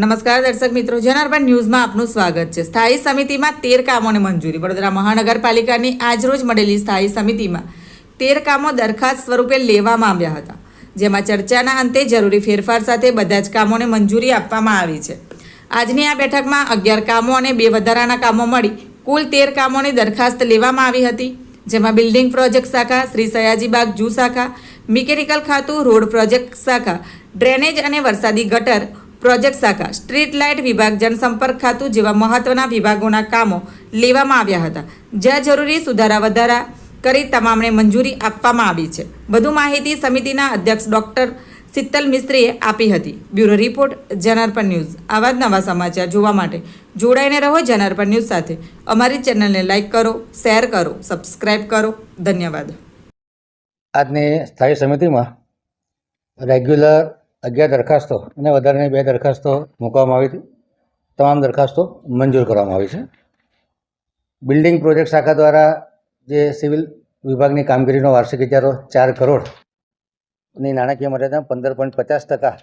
નમસ્કાર દર્શક મિત્રો, જનાર્પણ ન્યૂઝમાં આપનું સ્વાગત છે। સ્થાયી સમિતિમાં 13 કામોને મંજૂરી। વડોદરા મહાનગરપાલિકાની આજરોજ મળેલી સ્થાયી સમિતિમાં 13 કામો દરખાસ્ત સ્વરૂપે લેવામાં આવ્યા હતા, જેમાં ચર્ચાના અંતે જરૂરી ફેરફાર સાથે બધા જ કામોને મંજૂરી આપવામાં આવી છે। આજની આ બેઠકમાં 11 કામો અને 2 વધારાના કામો મળી કુલ 13 કામોની દરખાસ્ત લેવામાં આવી હતી, જેમાં બિલ્ડિંગ પ્રોજેક્ટ શાખા, શ્રી સયાજીબાગ જૂ શાખા, મિકેનિકલ ખાતું, રોડ પ્રોજેક્ટ શાખા, ડ્રેનેજ અને વરસાદી ગટર પ્રોજેક્ટ શાખા, સ્ટ્રીટ લાઇટ વિભાગ, જનસંપર્ક ખાતું જેવા મહત્વના વિભાગોના કામો લેવામાં આવ્યા હતા, જ્યાં જરૂરી સુધારા વધારા કરી તમામને મંજૂરી આપવામાં આવી છે। વધુ માહિતી સમિતિના અધ્યક્ષ ડોક્ટર શીતલ મિસ્ત્રીએ આપી હતી। Bureau report, જનાર્પણ news. આવા જ નવા સમાચાર જોવા માટે જોડાઈને રહો જનાર્પણ ન્યૂઝ સાથે। અમારી ચેનલને લાઇક કરો, શેર કરો, સબસ્ક્રાઇબ કરો। ધન્યવાદ। આજની સ્થાયી સમિતિમાં રેગ્યુલર 11 દરખાસ્તો અને વધારાની 2 દરખાસ્તો મૂકવામાં આવી હતી। તમામ દરખાસ્તો મંજૂર કરવામાં આવી છે। બિલ્ડિંગ પ્રોજેક્ટ શાખા દ્વારા જે સિવિલ વિભાગની કામગીરીનો વાર્ષિક ઇજારો 4 કરોડની નાણાકીય મર્યાદા 15.50%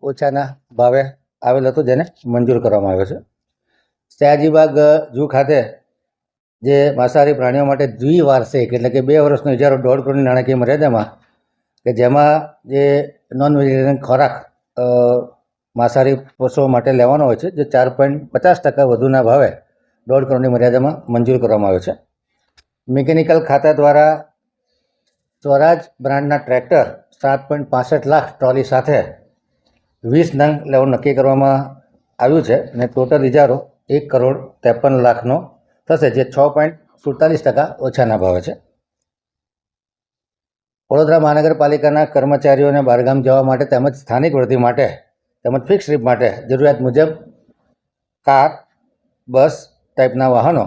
ઓછાના ભાવે આવેલ હતો, જેને મંજૂર કરવામાં આવ્યો છે। સયાજીબાગ જૂ ખાતે જે માંસાહારી પ્રાણીઓ માટે દ્વિવાર્ષિક એટલે કે 2 વર્ષનો ઇજારો 1.5 કરોડની નાણાકીય મર્યાદામાં, કે જેમાં જે નોન વેજીટેરિયન ખોરાક માંસાહારી પશુઓ માટે લેવાનો હોય છે, જે 4.50% વધુના ભાવે 1.5 કરોડની મર્યાદામાં મંજૂર કરવામાં આવ્યો છે। મિકેનિકલ ખાતા દ્વારા સ્વરાજ બ્રાન્ડના ટ્રેક્ટર 7.65 લાખ ટ્રોલી સાથે 20 નંગ લેવાનું નક્કી કરવામાં આવ્યું છે અને ટોટલ ઇજારો 1 કરોડ 53 લાખનો થશે, જે 6.47% ઓછાના ભાવે છે। વડોદરા મહાનગરપાલિકાના કર્મચારીઓને બહારગામ જવા માટે તેમજ સ્થાનિક વૃદ્ધિ માટે તેમજ ફિક્સ ટ્રીપ માટે જરૂરિયાત મુજબ કાર, બસ ટાઈપના વાહનો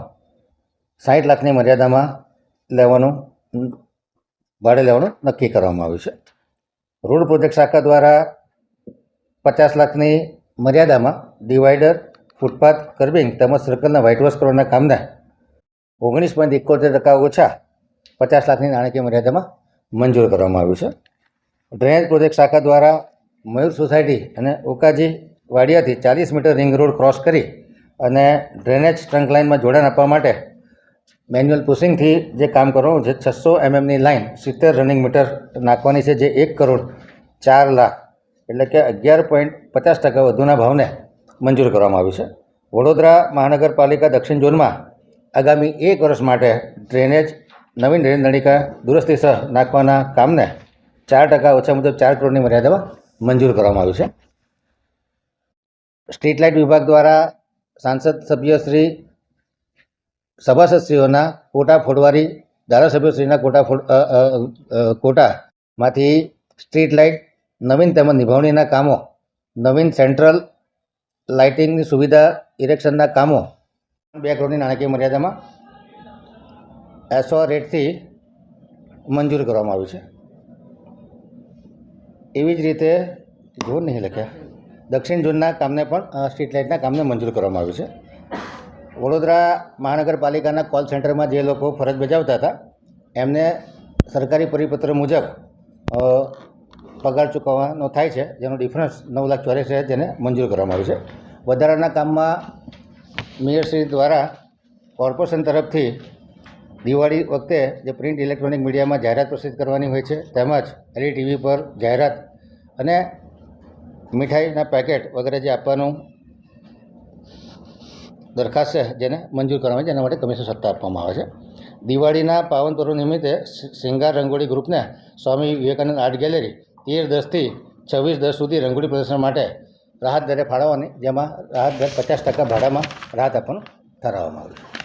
60 લાખની મર્યાદામાં ભાડે લેવાનું નક્કી કરવામાં આવ્યું છે। રોડ પ્રોજેક્ટ શાખા દ્વારા 50 લાખની મર્યાદામાં ડિવાઈડર, ફૂટપાથ, કર્બિંગ તેમજ સર્કલના વ્હાઇટ વોશ કરવાના કામને 19.71% ઓછા 50 લાખની નાણાકીય મર્યાદામાં મંજૂર કરવામાં આવ્યું છે। ડ્રેનેજ પ્રોજેક્ટ શાખા દ્વારા મયુર સોસાયટી અને ઓકાજી વાડિયાથી 40 મીટર રિંગ રોડ ક્રોસ કરી અને ડ્રેનેજ ટ્રંક લાઇનમાં જોડાણ આપવા માટે મેન્યુઅલ પુશિંગથી જે કામ કરવાનું છે, 600 mmની લાઇન 70 રનિંગ મીટર નાખવાની છે, જે 1 કરોડ 4 લાખ એટલે કે 11.50% વધુના ભાવને મંજૂર કરવામાં આવ્યું છે। વડોદરા મહાનગરપાલિકા દક્ષિણ ઝોનમાં આગામી 1 વર્ષ માટે ડ્રેનેજ, નવીન ડ્રેનેજ નળિકા દુરસ્તી સહ નાખવાના કામને 4% ઓછા મુજબ 4 કરોડની મર્યાદામાં મંજૂર કરવામાં આવ્યું છે। સ્ટ્રીટ લાઇટ વિભાગ દ્વારા સાંસદ સભ્યશ્રી, સભાસદશ્રીઓના કોટા ફોડવારી ધારાસભ્યશ્રીના કોટામાંથી સ્ટ્રીટ લાઇટ, નવીન તેમજ નિભાવણીના કામો, નવીન સેન્ટ્રલ લાઇટિંગની સુવિધા, ઇરેક્શનના કામો 2 કરોડની નાણાકીય મર્યાદામાં એસો રેટથી મંજૂર કરવામાં આવ્યું છે। એવી જ રીતે ઝોન નહીં લખ્યા, દક્ષિણ ઝોનના કામને પણ સ્ટ્રીટ લાઇટના કામને મંજૂર કરવામાં આવ્યું છે। વડોદરા મહાનગરપાલિકાના કોલ સેન્ટરમાં જે લોકો ફરજ બજાવતા હતા એમને સરકારી પરિપત્ર મુજબ પગાર ચૂકવવાનો થાય છે, જેનો ડિફરન્સ 9,84,000 જેને મંજૂર કરવામાં આવ્યું છે। વધારાના કામમાં મેયરશ્રી દ્વારા કોર્પોરેશન તરફથી દિવાળી વખતે જે પ્રિન્ટ ઇલેક્ટ્રોનિક મીડિયામાં જાહેરાત પ્રસિદ્ધ કરવાની હોય છે, તેમજ LED TV પર જાહેરાત અને મીઠાઈના પેકેટ વગેરે જે આપવાનું દરખાસ્ત છે, જેને મંજૂર કરવામાં આવે છે, એના માટે કમિશન સત્તા આપવામાં આવે છે। દિવાળીના પાવન પર્વ નિમિત્તે શિંગાર રંગોળી ગ્રુપને સ્વામી વિવેકાનંદ આર્ટ ગેલેરી 13/10થી 26/10 સુધી રંગોળી પ્રદર્શન માટે રાહત દરે ફાળવવાની, જેમાં રાહત દર 50% ભાડામાં રાહત આપવાનું ઠરાવવામાં આવ્યું છે।